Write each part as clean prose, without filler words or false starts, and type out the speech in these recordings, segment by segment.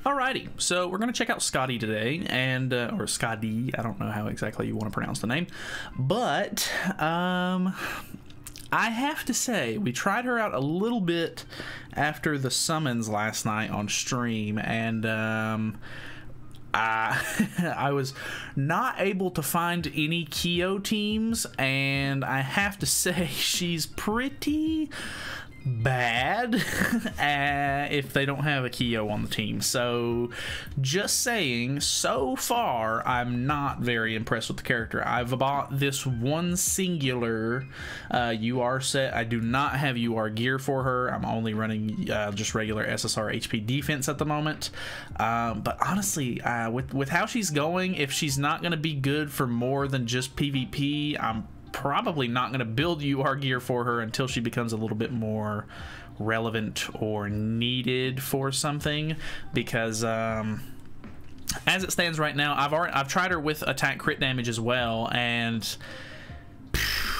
Alrighty, so we're going to check out Skadi today, and or Skadi, I don't know how exactly you want to pronounce the name, but I have to say, we tried her out a little bit after the summons last night on stream, and I was not able to find any Kyo teams, and I have to say she's pretty bad if they don't have a Kyo on the team. So just saying, so far I'm not very impressed with the character. I've bought this one singular UR set. I do not have UR gear for her. I'm only running just regular SSR HP defense at the moment, but honestly, with how she's going, if she's not going to be good for more than just PvP, I'm probably not going to build UR gear for her until she becomes a little bit more relevant or needed for something, because as it stands right now, I've tried her with attack crit damage as well, and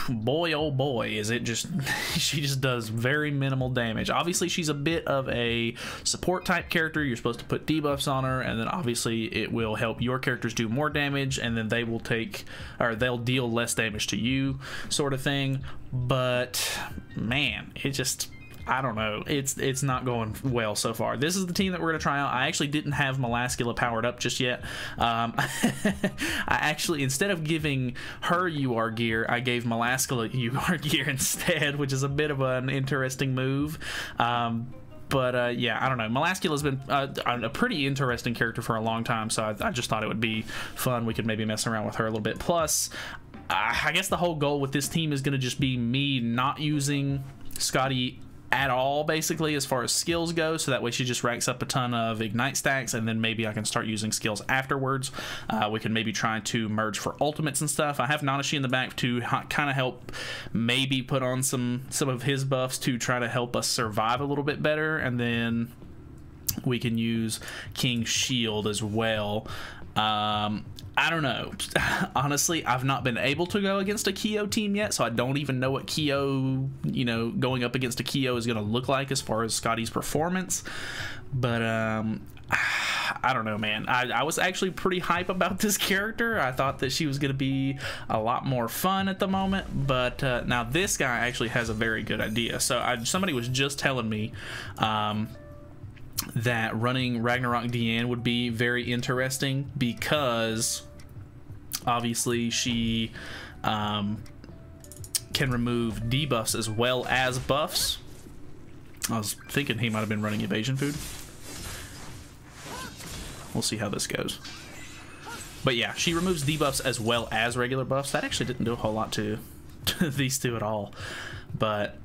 boy oh boy is it just she just does very minimal damage. Obviously she's a bit of a support type character. You're supposed to put debuffs on her, and then obviously it will help your characters do more damage, and then they will they'll deal less damage to you, sort of thing. But man, it just, I don't know, it's not going well so far. This is the team that we're going to try out. I actually didn't have Melascula powered up just yet. I actually, instead of giving her UR gear, I gave Melascula UR gear instead, which is a bit of an interesting move. But yeah, I don't know. Melascula's been a pretty interesting character for a long time, so I just thought it would be fun. We could maybe mess around with her a little bit. Plus, I guess the whole goal with this team is going to just be me not using Skadi at all, basically, as far as skills go, so that way she just racks up a ton of ignite stacks, and then maybe I can start using skills afterwards. We can maybe try to merge for ultimates and stuff. I have Nanashi in the back to kind of help maybe put on some of his buffs to try to help us survive a little bit better, and then we can use King's Shield as well. I don't know. Honestly, I've not been able to go against a Kyo team yet, so I don't even know what Kyo, going up against a Kyo is going to look like as far as Skadi's performance. But I don't know, man. I was actually pretty hype about this character. I thought that she was going to be a lot more fun at the moment, but now this guy actually has a very good idea. So somebody was just telling me that running Ragnarok DN would be very interesting, because obviously she can remove debuffs as well as buffs. I was thinking he might have been running evasion food. We'll see how this goes. But yeah, she removes debuffs as well as regular buffs. That actually didn't do a whole lot to these two at all, but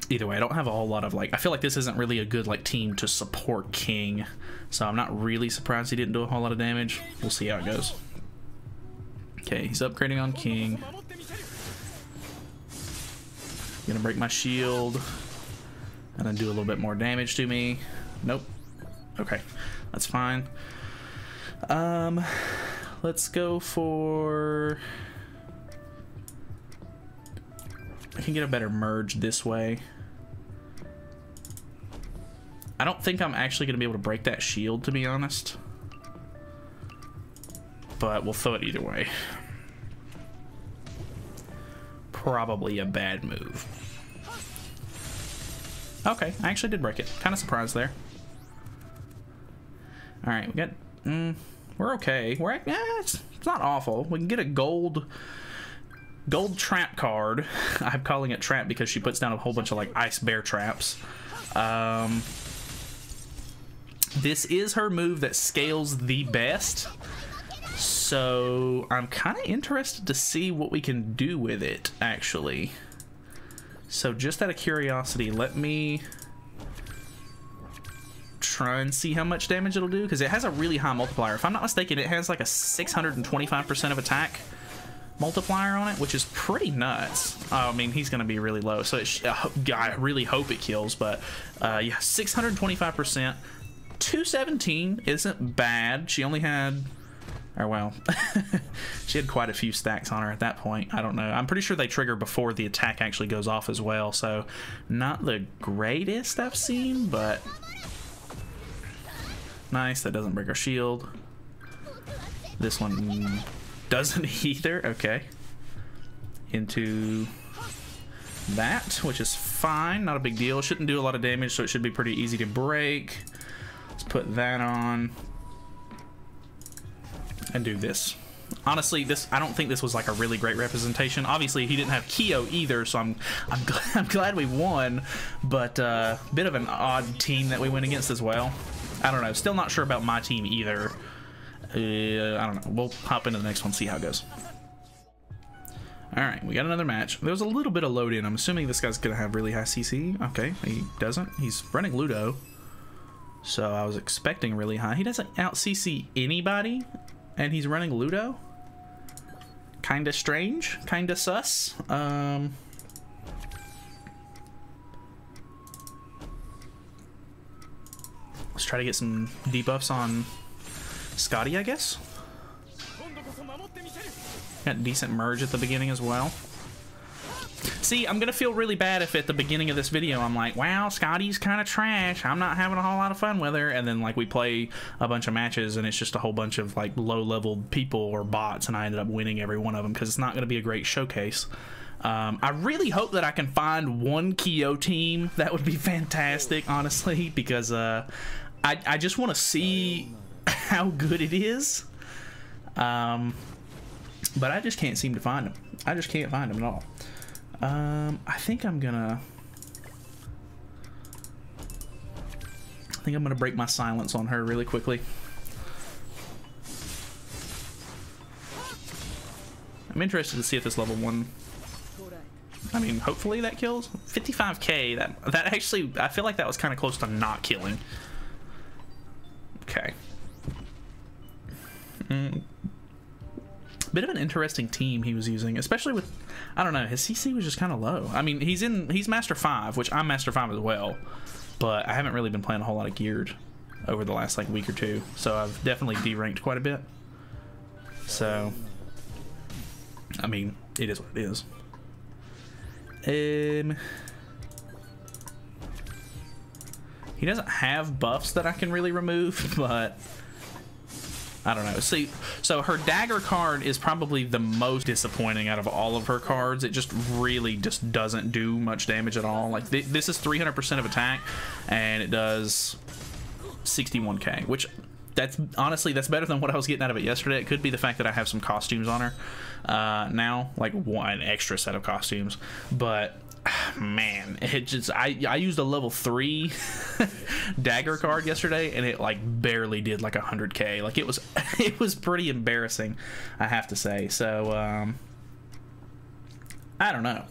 either way, I don't have a whole lot of, I feel like this isn't really a good team to support King, so I'm not really surprised he didn't do a whole lot of damage. We'll see how it goes. Okay, he's upgrading on King. Gonna break my shield and then do a little bit more damage to me. Nope. Okay, that's fine. Let's go for, I can get a better merge this way. I don't think I'm actually going to be able to break that shield, to be honest. But we'll throw it either way. Probably a bad move. Okay, I actually did break it. Kind of surprised there. Alright, we got... we're okay. It's not awful. We can get a gold trap card. I'm calling it trap because she puts down a whole bunch of ice bear traps. This is her move that scales the best, so I'm kind of interested to see what we can do with it, actually. So just out of curiosity, let me try and see how much damage it'll do, because it has a really high multiplier. If I'm not mistaken, it has like a 625% of attack multiplier on it, which is pretty nuts. I mean, he's going to be really low, so I really hope it kills, but yeah, 625%. 217 isn't bad. She only had, or well, she had quite a few stacks on her at that point. I don't know. I'm pretty sure they trigger before the attack actually goes off as well, so not the greatest I've seen, but Nice, that doesn't break our shield. This one doesn't either. Okay. Into that, which is fine. Not a big deal. Shouldn't do a lot of damage, so it should be pretty easy to break. Let's put that on. And do this. Honestly, I don't think this was like a really great representation. Obviously, he didn't have Kyo either, so I'm glad we won. But bit of an odd team that we went against as well. I don't know. Still not sure about my team either. I don't know. We'll hop into the next one, see how it goes. All right, we got another match. There was a little bit of load in. I'm assuming this guy's gonna have really high CC. Okay, he doesn't. He's running Ludo, so I was expecting really high. He doesn't out CC anybody, and he's running Ludo. Kinda strange, kinda sus. Let's try to get some debuffs on Skadi, I guess. Got decent merge at the beginning as well. See, I'm gonna feel really bad if at the beginning of this video I'm like, wow, Skadi's kind of trash, I'm not having a whole lot of fun with her, and then like we play a bunch of matches and it's just a whole bunch of like low-level people or bots and I ended up winning every one of them, because it's not gonna be a great showcase. I really hope that I can find one Kyo team. That would be fantastic, honestly, because I just want to see how good it is. But I just can't seem to find them. I just can't find them at all. I think I'm gonna break my silence on her really quickly. I'm interested to see if this level 1, I mean, hopefully that kills. 55k, that actually, I feel like that was kind of close to not killing. Okay. Bit of an interesting team he was using, especially with, I don't know, his CC was just kind of low. I mean, he's Master 5, which I'm Master 5 as well, but I haven't really been playing a whole lot of geared over the last like week or two, so I've definitely deranked quite a bit. So, I mean, it is what it is. He doesn't have buffs that I can really remove, but I don't know. See, so her dagger card is probably the most disappointing out of all of her cards. It just really just doesn't do much damage at all. Like this is 300% of attack, and it does 61k, which that's honestly better than what I was getting out of it yesterday. It could be the fact that I have some costumes on her now, like one extra set of costumes, but man, it just I used a level 3 dagger card yesterday and it like barely did like 100k. Like it was pretty embarrassing, I have to say. So I don't know,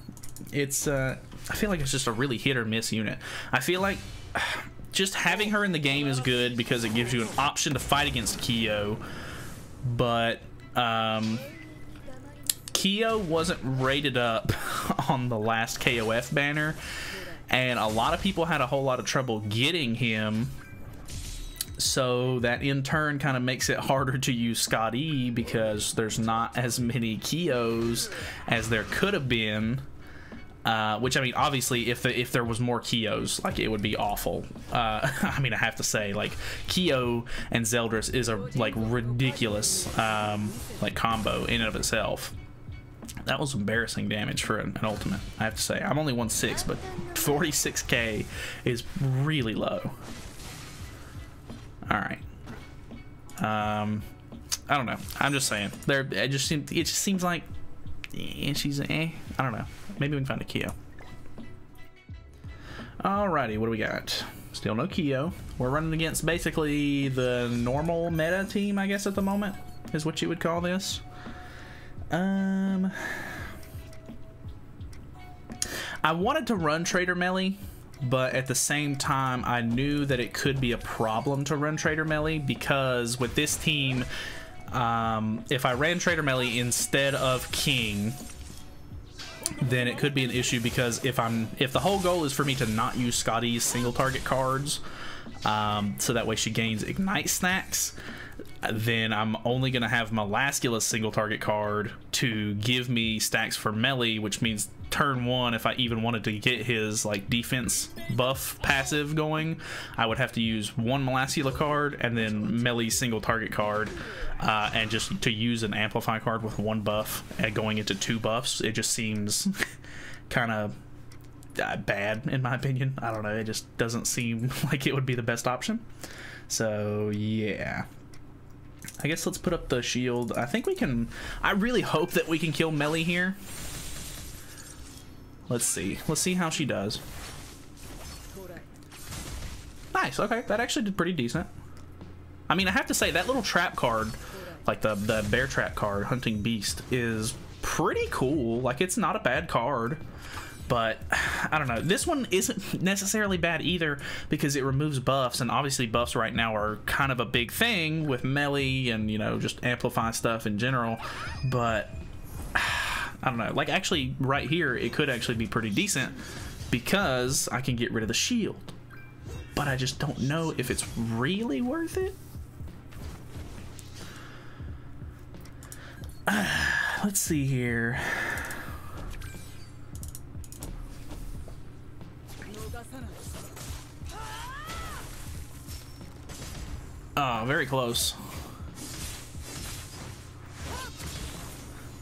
it's I feel like it's just a really hit or miss unit. I feel like just having her in the game is good because it gives you an option to fight against Kyo, but Kyo wasn't rated up on the last KOF banner, and a lot of people had a whole lot of trouble getting him, so that in turn kind of makes it harder to use Skadi because there's not as many Kyos as there could have been. Which, I mean, obviously, if there was more Kyos, like, it would be awful. I mean, I have to say, like, Kyo and Zeldris is a, like, ridiculous, like, combo in and of itself. That was embarrassing damage for an ultimate, I have to say. I'm only 1/6, but 46k is really low. Alright. I don't know. I'm just saying. It just seems like she's I don't know. Maybe we can find a Kyo. Alrighty, what do we got? Still no Kyo. We're running against basically the normal meta team, I guess, at the moment, is what you would call this. I wanted to run Trader Melee, but at the same time, I knew that it could be a problem to run Trader Melee because with this team, if I ran Trader Melee instead of King, then it could be an issue because if the whole goal is for me to not use Skadi's single target cards, so that way she gains Ignite snacks, then I'm only going to have Malascula's single target card to give me stacks for melee, which means turn 1, if I even wanted to get his like defense buff passive going, I would have to use 1 Malascula card and then melee single target card, and just to use an amplify card with 1 buff and going into 2 buffs. It just seems kind of bad in my opinion. I don't know, it just doesn't seem like it would be the best option. So yeah, I guess let's put up the shield. I think we can, I really hope that we can kill melee here. Let's see how she does. Nice, okay, that actually did pretty decent. I mean, I have to say that little trap card, like the bear trap card, Hunting Beast, is pretty cool. Like, it's not a bad card, but I don't know, this one isn't necessarily bad either because it removes buffs, and obviously buffs right now are kind of a big thing with melee and, you know, just amplify stuff in general. But I don't know, like actually right here it could actually be pretty decent because I can get rid of the shield, but I just don't know if it's really worth it. Let's see here. Oh, very close.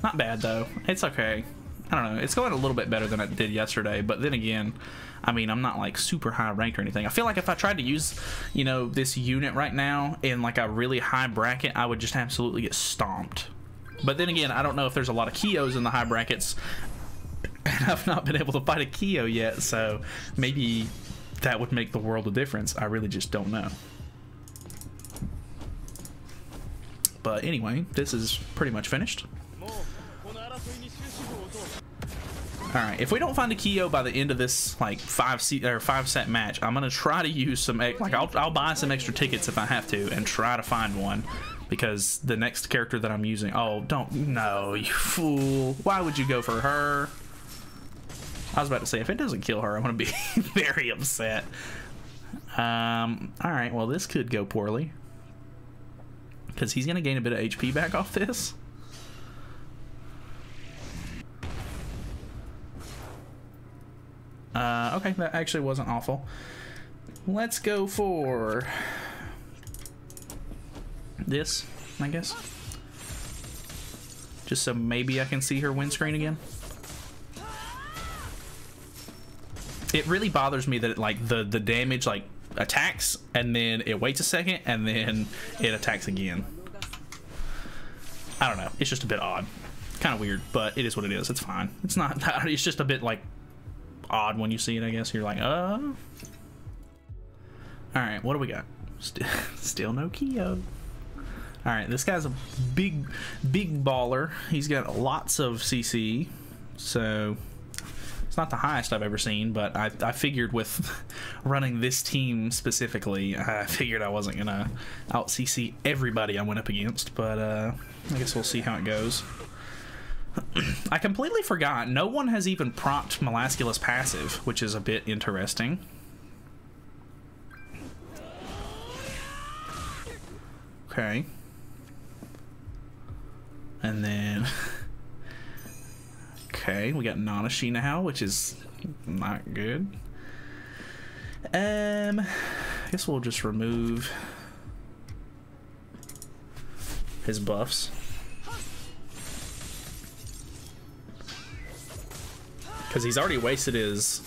Not bad though, it's okay. I don't know, it's going a little bit better than it did yesterday, but then again, I mean, I'm not like super high ranked or anything. I feel like if I tried to use, you know, this unit right now in like a really high bracket, I would just absolutely get stomped. But then again, I don't know if there's a lot of Kios in the high brackets, and I've not been able to fight a Kio yet, so maybe that would make the world of difference. I really just don't know. But anyway, this is pretty much finished. Alright, if we don't find a Kio by the end of this like 5 set match, I'm gonna try to use some, like I'll buy some extra tickets if I have to and try to find one, because the next character that I'm using, oh don't, no, you fool, why would you go for her? I was about to say, if it doesn't kill her, I'm gonna be very upset. Alright, well this could go poorly, because he's gonna gain a bit of HP back off this. Okay, that actually wasn't awful. Let's go for this, I guess. Just so maybe I can see her windscreen again. It really bothers me that it, like the damage like attacks and then it waits a second and then it attacks again. I don't know, it's just a bit odd. Kind of weird, but it is what it is. It's fine. It's not, it's just a bit like odd when you see it, I guess. You're like, Alright, what do we got? Still no Kio. Alright, this guy's a big baller. He's got lots of CC, so it's not the highest I've ever seen, but I figured with running this team specifically, I figured I wasn't gonna out CC everybody I went up against, but I guess we'll see how it goes. I completely forgot, no one has even procced Malascula's passive, which is a bit interesting. Okay. And then okay, we got Nanashi now, which is not good. I guess we'll just remove his buffs. Because he's already wasted his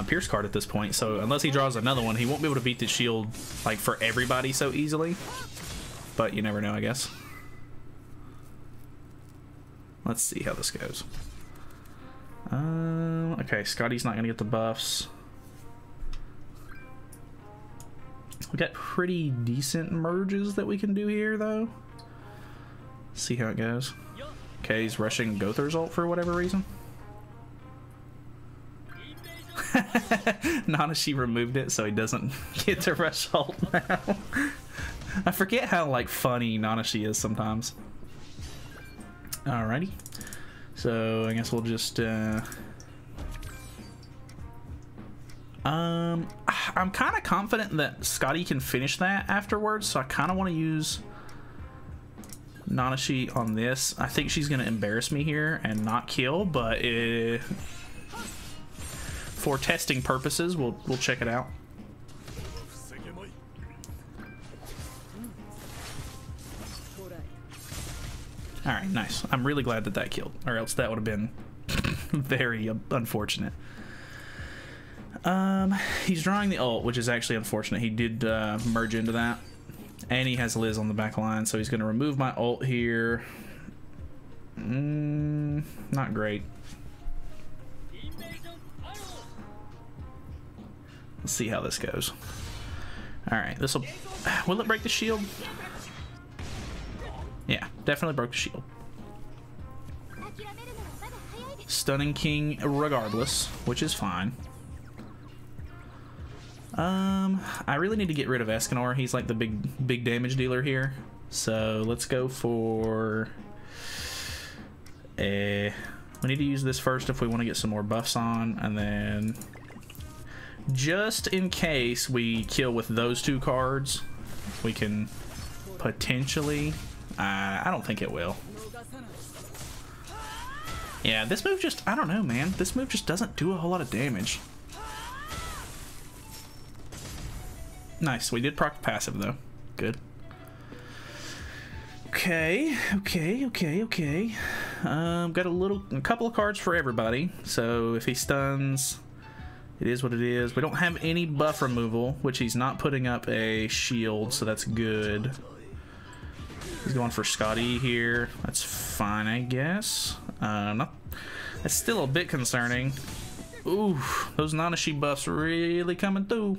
Pierce card at this point, so unless he draws another one, he won't be able to beat the shield like for everybody so easily. But you never know, I guess. Let's see how this goes. Okay, Skadi's not gonna get the buffs. We got pretty decent merges that we can do here, though. See how it goes. Okay, he's rushing Gother's ult for whatever reason. Nanashi removed it so he doesn't get to rush ult now. I forget how like funny Nanashi is sometimes. Alrighty, so I guess we'll just I'm kind of confident that Skadi can finish that afterwards, so I kind of want to use Nanashi on this. I think she's going to embarrass me here and not kill, but for testing purposes, we'll check it out. All right, nice. I'm really glad that that killed, or else that would have been very unfortunate. He's drawing the ult, which is actually unfortunate. He did merge into that. And he has Liz on the back line, so he's going to remove my ult here. Not great. Let's see how this goes. Alright, this'll... Will it break the shield? Yeah, definitely broke the shield. Stunning King regardless, which is fine. I really need to get rid of Escanor. He's like the big damage dealer here. So let's go for we need to use this first if we want to get some more buffs on, and then just in case we kill with those two cards, we can potentially I don't think it will. Yeah, this move just, I don't know, man. This move just doesn't do a whole lot of damage. Nice, we did proc the passive though. Good. Okay. Got a couple of cards for everybody. So if he stuns, it is what it is. We don't have any buff removal, which he's not putting up a shield, so that's good. He's going for Skadi here. That's fine, I guess. That's still a bit concerning. Ooh, those Nanashi buffs really coming through.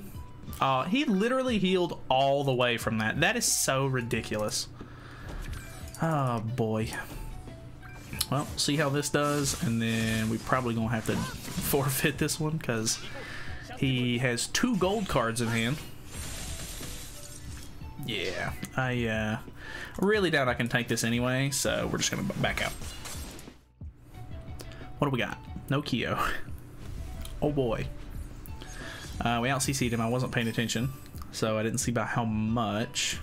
He literally healed all the way from that. That is so ridiculous. Oh boy. Well, see how this does, and then we probably gonna have to forfeit this one because he has 2 gold cards in hand. Yeah, I really doubt I can take this anyway, so we're just gonna back out. What do we got? No Kyo. Oh boy. We out CC'd him. I wasn't paying attention, so I didn't see by how much.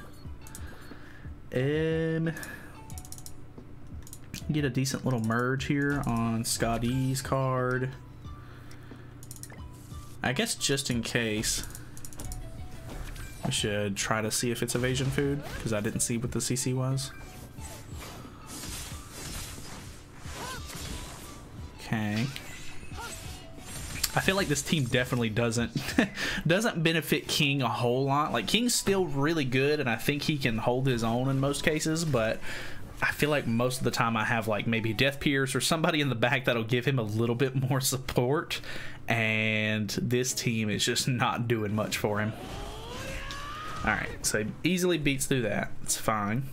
Get a decent little merge here on Skadi's card. I guess just in case, I should try to see if it's evasion food, because I didn't see what the CC was. Okay. I feel like this team definitely doesn't benefit King a whole lot. Like, King's still really good, and I think he can hold his own in most cases, but I feel like most of the time I have like maybe Death Pierce or somebody in the back that'll give him a little bit more support, and this team is just not doing much for him. Alright, so he easily beats through that. It's fine.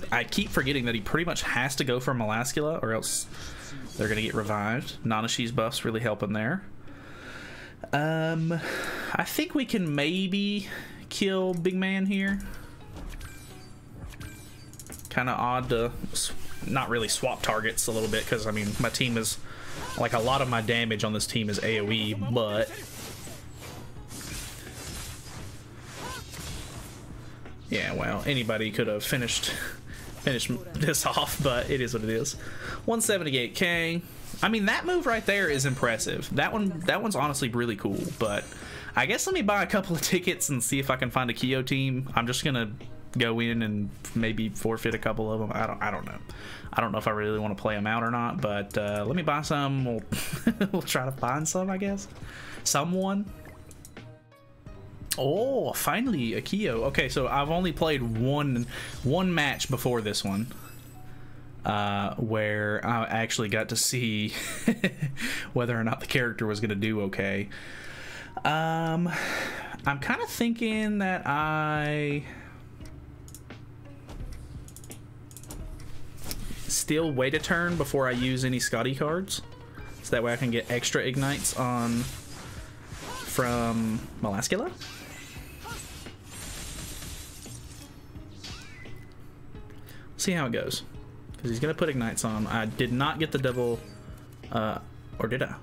I keep forgetting that he pretty much has to go for Melascula or else they're gonna get revived. Nanashi's buff's really helping there. I think we can maybe kill Big Man here. Kind of odd to not really swap targets a little bit, because I mean my team is like, a lot of my damage on this team is AoE, but yeah, well, anybody could have finished this off, but it is what it is. 178k. I mean, that move right there is impressive. That one's honestly really cool, but I guess let me buy a couple of tickets and see if I can find a Kyo team. I'm just gonna go in and maybe forfeit a couple of them. I don't know. I don't know if I really want to play them out or not, but let me buy some. We'll try to find some, I guess. Someone. Oh, finally a Kyo. Okay, so I've only played one match before this one, where I actually got to see whether or not the character was gonna do okay. I'm kind of thinking that I still wait a turn before I use any Skadi cards, so that way I can get extra ignites on from Melascula. See how it goes, because he's gonna put ignites on. I did not get the double, or did I?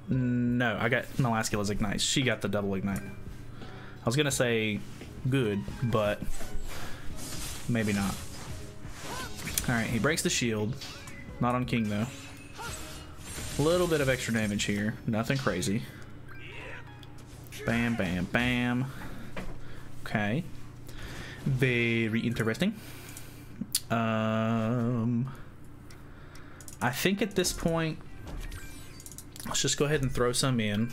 No, I got Melascula's ignites. She got the double ignite. I was gonna say good, but Maybe not. Alright, he breaks the shield. Not on King, though. A little bit of extra damage here. Nothing crazy. Bam, bam, bam. Okay. Very interesting. I think at this point, let's just go ahead and throw some in.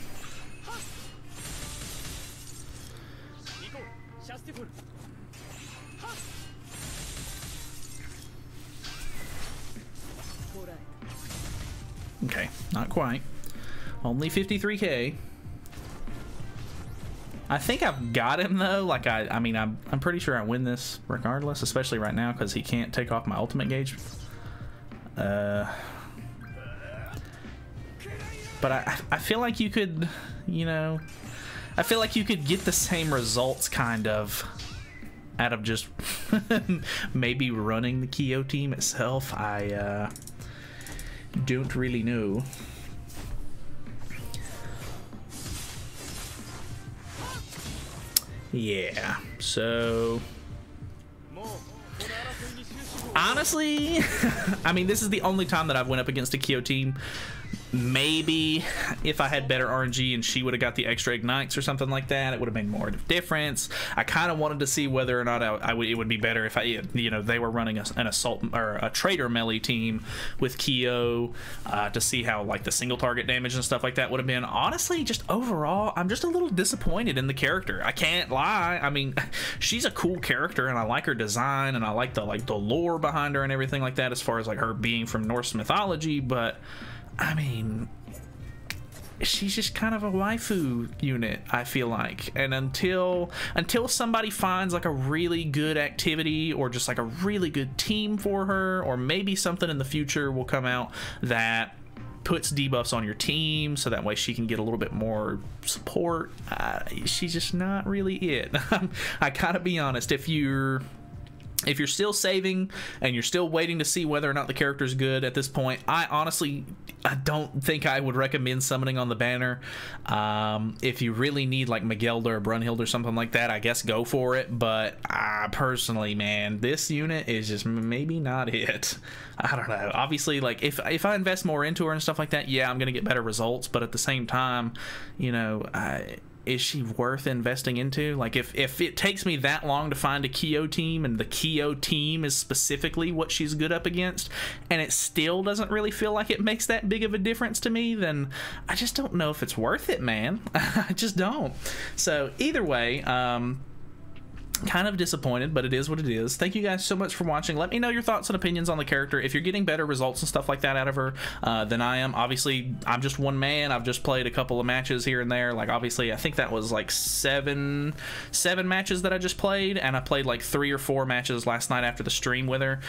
Okay, not quite. Only 53k. I think I've got him though. Like I mean, I'm pretty sure I win this regardless, especially right now because he can't take off my ultimate gauge. But I feel like you could, you know, I feel like you could get the same results kind of out of just maybe running the Kyo team itself. I don't really know. Yeah, so honestly, I mean, this is the only time that I've went up against a Kyo team. Maybe if I had better RNG and she would have got the extra ignites or something like that, it would have made more of a difference. I kind of wanted to see whether or not it would be better if you know, they were running an assault or a traitor melee team with Kyo to see how like the single target damage and stuff like that would have been. Honestly, just overall, I'm just a little disappointed in the character. I can't lie. I mean, she's a cool character and I like her design and I like the lore behind her and everything like that as far as like her being from Norse mythology, but I mean, she's just kind of a waifu unit, I feel like. And until somebody finds like a really good activity or just like a really good team for her, or maybe something in the future will come out that puts debuffs on your team so that way she can get a little bit more support, she's just not really it. I gotta be honest, if you're still saving and you're still waiting to see whether or not the character's good at this point, I don't think I would recommend summoning on the banner. If you really need like Magelda or Brunhild or something like that, I guess go for it. But personally, man, this unit is just maybe not it. I don't know. Obviously, like if I invest more into her and stuff like that, yeah, I'm gonna get better results. But at the same time, you know, is she worth investing into? Like if it takes me that long to find a Kyo team and the Kyo team is specifically what she's good up against and it still doesn't really feel like it makes that big of a difference to me, then I just don't know if it's worth it, man. I just don't. So either way, kind of disappointed, but it is what it is. Thank you guys so much for watching. Let me know your thoughts and opinions on the character. If you're getting better results and stuff like that out of her than I am. Obviously, I'm just one man. I've just played a couple of matches here and there. Like, obviously, I think that was like seven matches that I just played, and I played like 3 or 4 matches last night after the stream with her.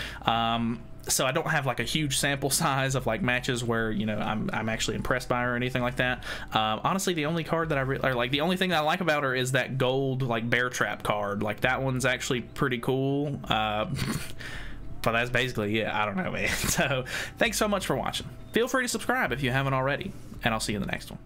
So I don't have like a huge sample size of like matches where, you know, I'm actually impressed by her or anything like that. Honestly, the only card that the only thing that I like about her is that gold like bear trap card. Like that one's actually pretty cool. But that's basically it. I don't know, man. So thanks so much for watching. Feel free to subscribe if you haven't already, and I'll see you in the next one.